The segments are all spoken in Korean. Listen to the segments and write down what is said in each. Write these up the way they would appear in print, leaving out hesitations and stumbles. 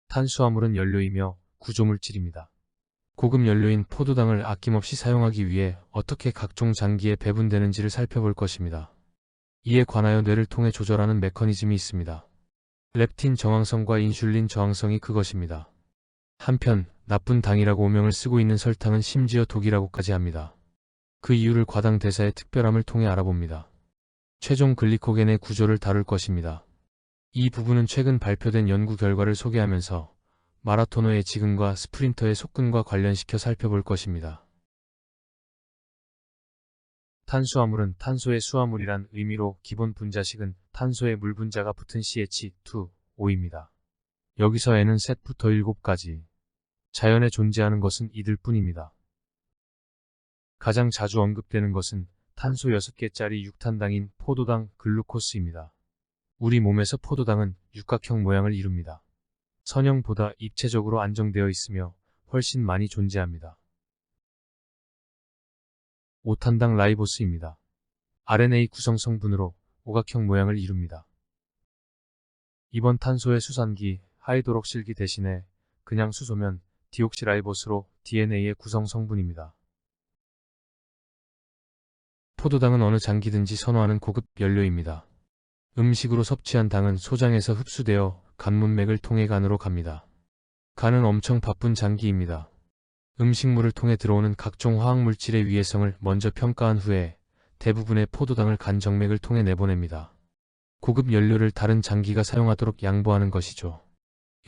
탄수화물은 연료이며 구조물질입니다. 고급 연료인 포도당을 아낌없이 사용하기 위해 어떻게 각종 장기에 배분되는지를 살펴볼 것입니다. 이에 관하여 뇌를 통해 조절하는 메커니즘이 있습니다. 렙틴 저항성과 인슐린 저항성이 그것입니다. 한편 나쁜 당이라고 오명을 쓰고 있는 설탕은 심지어 독이라고까지 합니다. 그 이유를 과당 대사의 특별함을 통해 알아봅니다. 최종 글리코겐의 구조를 다룰 것입니다. 이 부분은 최근 발표된 연구 결과를 소개하면서 마라토너의 지근과 스프린터의 속근과 관련시켜 살펴볼 것입니다. 탄수화물은 탄소의 수화물이란 의미로 기본 분자식은 탄소의 물 분자가 붙은 CH2O입니다. 여기서 N은 셋부터 7가지. 자연에 존재하는 것은 이들 뿐입니다. 가장 자주 언급되는 것은 탄소 6개짜리 6탄당인 포도당 글루코스입니다. 우리 몸에서 포도당은 육각형 모양을 이룹니다. 선형보다 입체적으로 안정되어 있으며 훨씬 많이 존재합니다. 5탄당 라이보스입니다. RNA 구성 성분으로 오각형 모양을 이룹니다. 이번 탄소의 수산기 하이드록실기 대신에 그냥 수소면 디옥시라이보스로 DNA의 구성 성분입니다. 포도당은 어느 장기든지 선호하는 고급 연료입니다. 음식으로 섭취한 당은 소장에서 흡수되어 간문맥을 통해 간으로 갑니다. 간은 엄청 바쁜 장기입니다. 음식물을 통해 들어오는 각종 화학물질의 위해성을 먼저 평가한 후에 대부분의 포도당을 간 정맥을 통해 내보냅니다. 고급 연료를 다른 장기가 사용하도록 양보하는 것이죠.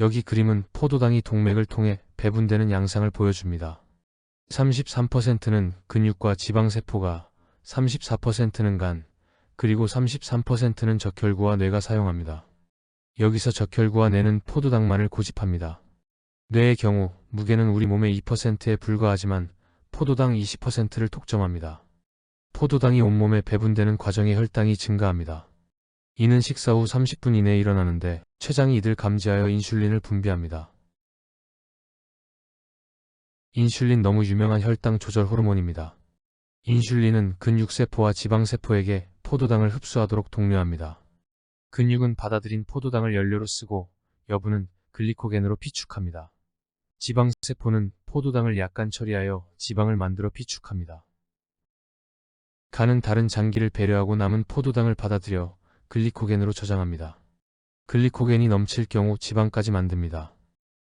여기 그림은 포도당이 동맥을 통해 배분되는 양상을 보여줍니다. 33%는 근육과 지방세포가, 34%는 간, 그리고 33%는 적혈구와 뇌가 사용합니다. 여기서 적혈구와 뇌는 포도당만을 고집합니다. 뇌의 경우 무게는 우리 몸의 2%에 불과하지만 포도당 20%를 독점합니다. 포도당이 온몸에 배분되는 과정에 혈당이 증가합니다. 이는 식사 후 30분 이내에 일어나는데 췌장이 이들 감지하여 인슐린을 분비합니다. 인슐린 너무 유명한 혈당 조절 호르몬입니다. 인슐린은 근육세포와 지방세포에게 포도당을 흡수하도록 독려합니다. 근육은 받아들인 포도당을 연료로 쓰고 여부는 글리코겐으로 비축합니다. 지방세포는 포도당을 약간 처리하여 지방을 만들어 비축합니다. 간은 다른 장기를 배려하고 남은 포도당을 받아들여 글리코겐으로 저장합니다. 글리코겐이 넘칠 경우 지방까지 만듭니다.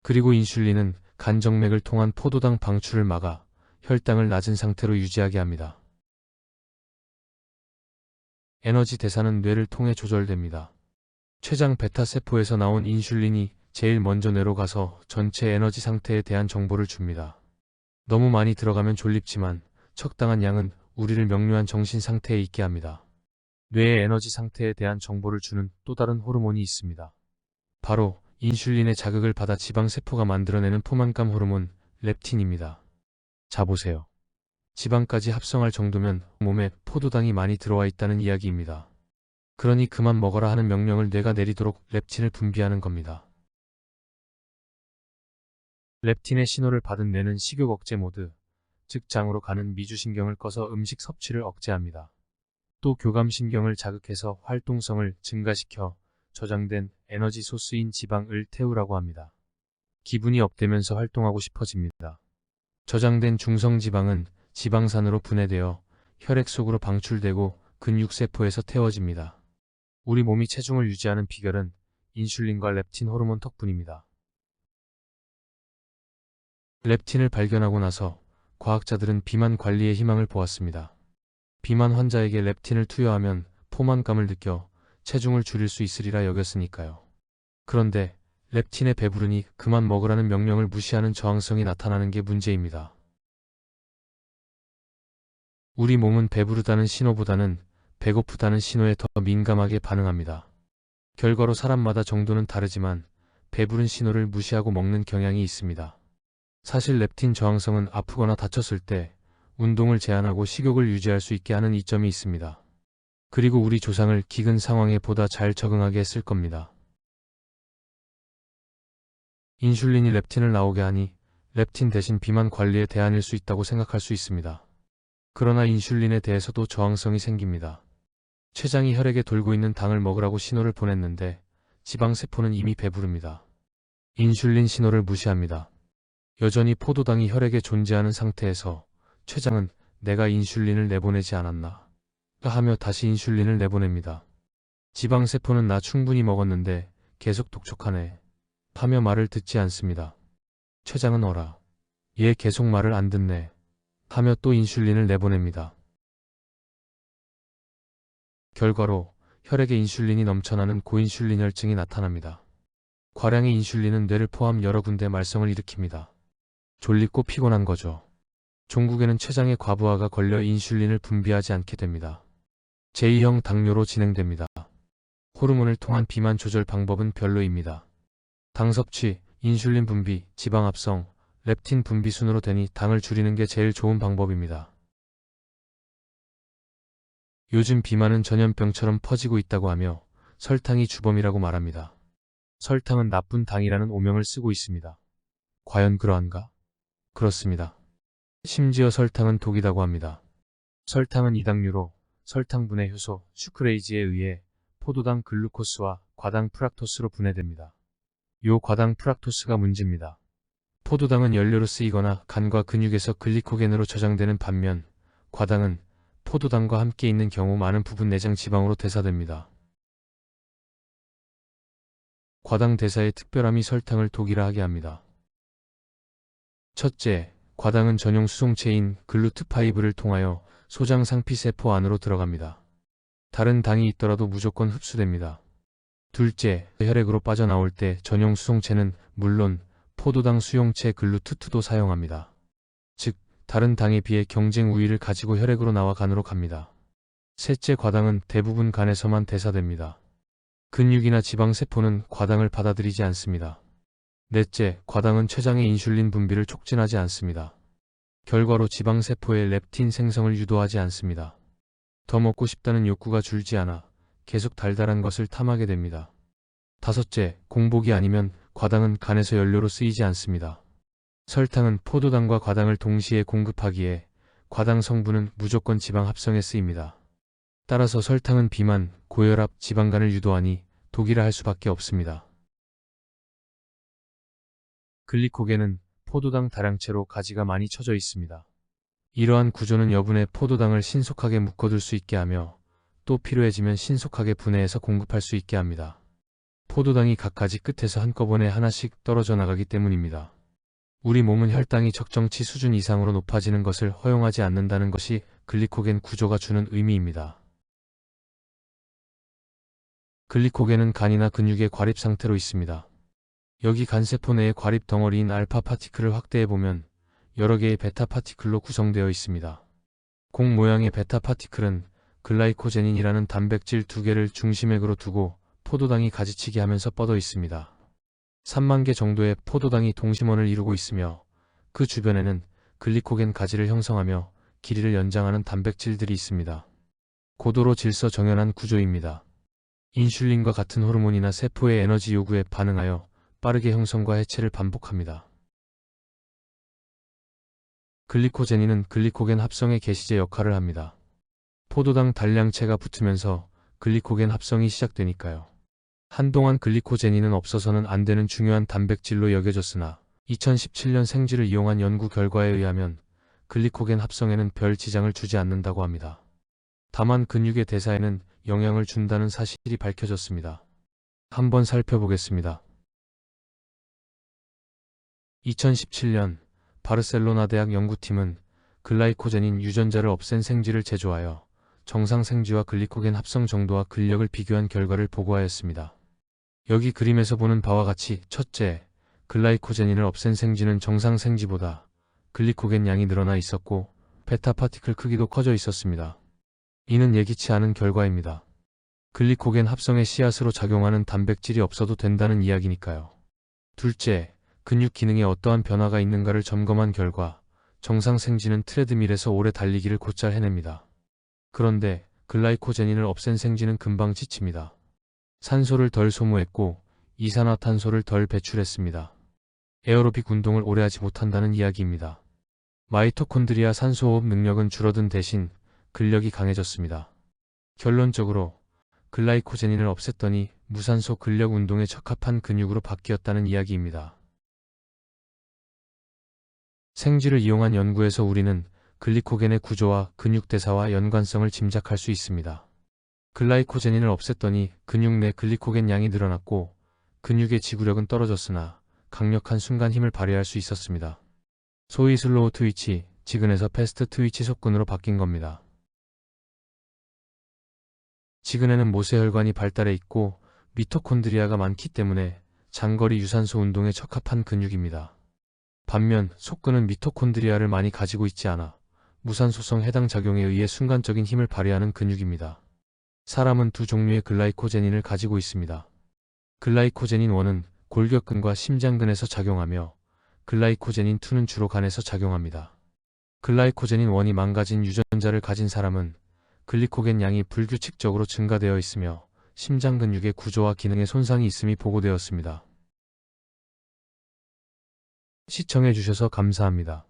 그리고 인슐린은 간정맥을 통한 포도당 방출을 막아 혈당을 낮은 상태로 유지하게 합니다. 에너지 대사는 뇌를 통해 조절됩니다. 췌장 베타세포에서 나온 인슐린이 제일 먼저 뇌로 가서 전체 에너지 상태에 대한 정보를 줍니다. 너무 많이 들어가면 졸립지만 적당한 양은 우리를 명료한 정신 상태에 있게 합니다. 뇌의 에너지 상태에 대한 정보를 주는 또 다른 호르몬이 있습니다. 바로 인슐린의 자극을 받아 지방세포가 만들어내는 포만감 호르몬 렙틴입니다. 자 보세요. 지방까지 합성할 정도면 몸에 포도당이 많이 들어와 있다는 이야기입니다. 그러니 그만 먹어라 하는 명령을 뇌가 내리도록 렙틴을 분비하는 겁니다. 렙틴의 신호를 받은 뇌는 식욕 억제 모드, 즉 장으로 가는 미주신경을 꺼서 음식 섭취를 억제합니다. 또 교감신경을 자극해서 활동성을 증가시켜 저장된 에너지 소스인 지방을 태우라고 합니다. 기분이 업되면서 활동하고 싶어집니다. 저장된 중성지방은 지방산으로 분해되어 혈액 속으로 방출되고 근육세포에서 태워집니다. 우리 몸이 체중을 유지하는 비결은 인슐린과 렙틴 호르몬 덕분입니다. 렙틴을 발견하고 나서 과학자들은 비만 관리의 희망을 보았습니다. 비만 환자에게 렙틴을 투여하면 포만감을 느껴 체중을 줄일 수 있으리라 여겼으니까요. 그런데 렙틴에 배부르니 그만 먹으라는 명령을 무시하는 저항성이 나타나는 게 문제입니다. 우리 몸은 배부르다는 신호보다는 배고프다는 신호에 더 민감하게 반응합니다. 결과로 사람마다 정도는 다르지만 배부른 신호를 무시하고 먹는 경향이 있습니다. 사실 렙틴 저항성은 아프거나 다쳤을 때 운동을 제한하고 식욕을 유지할 수 있게 하는 이점이 있습니다. 그리고 우리 조상을 기근 상황에 보다 잘 적응하게 했을 겁니다. 인슐린이 렙틴을 나오게 하니 렙틴 대신 비만 관리의 대안일 수 있다고 생각할 수 있습니다. 그러나 인슐린에 대해서도 저항성이 생깁니다. 췌장이 혈액에 돌고 있는 당을 먹으라고 신호를 보냈는데 지방세포는 이미 배부릅니다. 인슐린 신호를 무시합니다. 여전히 포도당이 혈액에 존재하는 상태에서 췌장은 내가 인슐린을 내보내지 않았나 하며 다시 인슐린을 내보냅니다. 지방세포는 나 충분히 먹었는데 계속 독촉하네 하며 말을 듣지 않습니다. 췌장은 어라. 얘 계속 말을 안 듣네 하며 또 인슐린을 내보냅니다. 결과로 혈액에 인슐린이 넘쳐나는 고인슐린혈증이 나타납니다. 과량의 인슐린은 뇌를 포함 여러 군데 말썽을 일으킵니다. 졸리고 피곤한 거죠. 종국에는 췌장의 과부하가 걸려 인슐린을 분비하지 않게 됩니다. 제2형 당뇨로 진행됩니다. 호르몬을 통한 비만 조절 방법은 별로입니다. 당 섭취, 인슐린 분비, 지방 합성, 렙틴 분비 순으로 되니 당을 줄이는 게 제일 좋은 방법입니다. 요즘 비만은 전염병처럼 퍼지고 있다고 하며 설탕이 주범이라고 말합니다. 설탕은 나쁜 당이라는 오명을 쓰고 있습니다. 과연 그러한가? 그렇습니다. 심지어 설탕은 독이라고 합니다. 설탕은 이당류로 설탕분해 효소 슈크레이즈에 의해 포도당 글루코스와 과당 프락토스로 분해됩니다. 요 과당 프락토스가 문제입니다. 포도당은 연료로 쓰이거나 간과 근육에서 글리코겐으로 저장되는 반면 과당은 포도당과 함께 있는 경우 많은 부분 내장 지방으로 대사됩니다. 과당 대사의 특별함이 설탕을 독이라 하게 합니다. 첫째, 과당은 전용 수송체인 글루트5를 통하여 소장 상피세포 안으로 들어갑니다. 다른 당이 있더라도 무조건 흡수됩니다. 둘째, 혈액으로 빠져나올 때 전용 수송체는 물론 포도당 수용체 글루트2도 사용합니다. 즉, 다른 당에 비해 경쟁 우위를 가지고 혈액으로 나와 간으로 갑니다. 셋째, 과당은 대부분 간에서만 대사됩니다. 근육이나 지방세포는 과당을 받아들이지 않습니다. 넷째, 과당은 췌장의 인슐린 분비를 촉진하지 않습니다. 결과로 지방세포의 렙틴 생성을 유도하지 않습니다. 더 먹고 싶다는 욕구가 줄지 않아 계속 달달한 것을 탐하게 됩니다. 다섯째, 공복이 아니면 과당은 간에서 연료로 쓰이지 않습니다. 설탕은 포도당과 과당을 동시에 공급하기에 과당 성분은 무조건 지방 합성에 쓰입니다. 따라서 설탕은 비만, 고혈압, 지방간을 유도하니 독이라 할 수밖에 없습니다. 글리코겐은 포도당 다량체로 가지가 많이 쳐져 있습니다. 이러한 구조는 여분의 포도당을 신속하게 묶어둘 수 있게 하며 또 필요해지면 신속하게 분해해서 공급할 수 있게 합니다. 포도당이 각 가지 끝에서 한꺼번에 하나씩 떨어져 나가기 때문입니다. 우리 몸은 혈당이 적정치 수준 이상으로 높아지는 것을 허용하지 않는다는 것이 글리코겐 구조가 주는 의미입니다. 글리코겐은 간이나 근육의 과립 상태로 있습니다. 여기 간세포 내의 과립 덩어리인 알파 파티클을 확대해보면 여러 개의 베타 파티클로 구성되어 있습니다. 공 모양의 베타 파티클은 글라이코제닌이라는 단백질 2개를 중심액으로 두고 포도당이 가지치기 하면서 뻗어 있습니다. 3만 개 정도의 포도당이 동심원을 이루고 있으며 그 주변에는 글리코겐 가지를 형성하며 길이를 연장하는 단백질들이 있습니다. 고도로 질서 정연한 구조입니다. 인슐린과 같은 호르몬이나 세포의 에너지 요구에 반응하여 빠르게 형성과 해체를 반복합니다. 글리코제닌은 글리코겐 합성의 개시제 역할을 합니다. 포도당 단량체가 붙으면서 글리코겐 합성이 시작되니까요. 한동안 글리코제닌은 없어서는 안 되는 중요한 단백질로 여겨졌으나 2017년 생쥐를 이용한 연구 결과에 의하면 글리코겐 합성에는 별 지장을 주지 않는다고 합니다. 다만 근육의 대사에는 영향을 준다는 사실이 밝혀졌습니다. 한번 살펴보겠습니다. 2017년 바르셀로나 대학 연구팀은 글라이코제닌 유전자를 없앤 생쥐를 제조하여 정상 생쥐와 글리코겐 합성 정도와 근력을 비교한 결과를 보고하였습니다. 여기 그림에서 보는 바와 같이 첫째, 글라이코제닌을 없앤 생쥐는 정상 생쥐보다 글리코겐 양이 늘어나 있었고 베타 파티클 크기도 커져 있었습니다. 이는 예기치 않은 결과입니다. 글리코겐 합성의 씨앗으로 작용하는 단백질이 없어도 된다는 이야기니까요. 둘째, 근육 기능에 어떠한 변화가 있는가를 점검한 결과 정상 생쥐는 트레드밀에서 오래 달리기를 곧잘 해냅니다. 그런데 글라이코제닌을 없앤 생쥐는 금방 지칩니다. 산소를 덜 소모했고 이산화탄소를 덜 배출했습니다. 에어로빅 운동을 오래 하지 못한다는 이야기입니다. 마이토콘드리아 산소호흡 능력은 줄어든 대신 근력이 강해졌습니다. 결론적으로 글라이코제닌을 없앴더니 무산소 근력 운동에 적합한 근육으로 바뀌었다는 이야기입니다. 생쥐를 이용한 연구에서 우리는 글리코겐의 구조와 근육 대사와 연관성을 짐작할 수 있습니다. 글라이코제닌을 없앴더니 근육 내 글리코겐 양이 늘어났고 근육의 지구력은 떨어졌으나 강력한 순간 힘을 발휘할 수 있었습니다. 소위 슬로우 트위치, 지근에서 패스트 트위치 속근으로 바뀐 겁니다. 지근에는 모세혈관이 발달해 있고 미토콘드리아가 많기 때문에 장거리 유산소 운동에 적합한 근육입니다. 반면 속근은 미토콘드리아를 많이 가지고 있지 않아 무산소성 해당 작용에 의해 순간적인 힘을 발휘하는 근육입니다. 사람은 두 종류의 글라이코제닌을 가지고 있습니다. 글라이코제닌 1은 골격근과 심장근에서 작용하며 글라이코제닌 2는 주로 간에서 작용합니다. 글라이코제닌 1이 망가진 유전자를 가진 사람은 글리코겐 양이 불규칙적으로 증가되어 있으며 심장 근육의 구조와 기능에 손상이 있음이 보고되었습니다. 시청해 주셔서 감사합니다.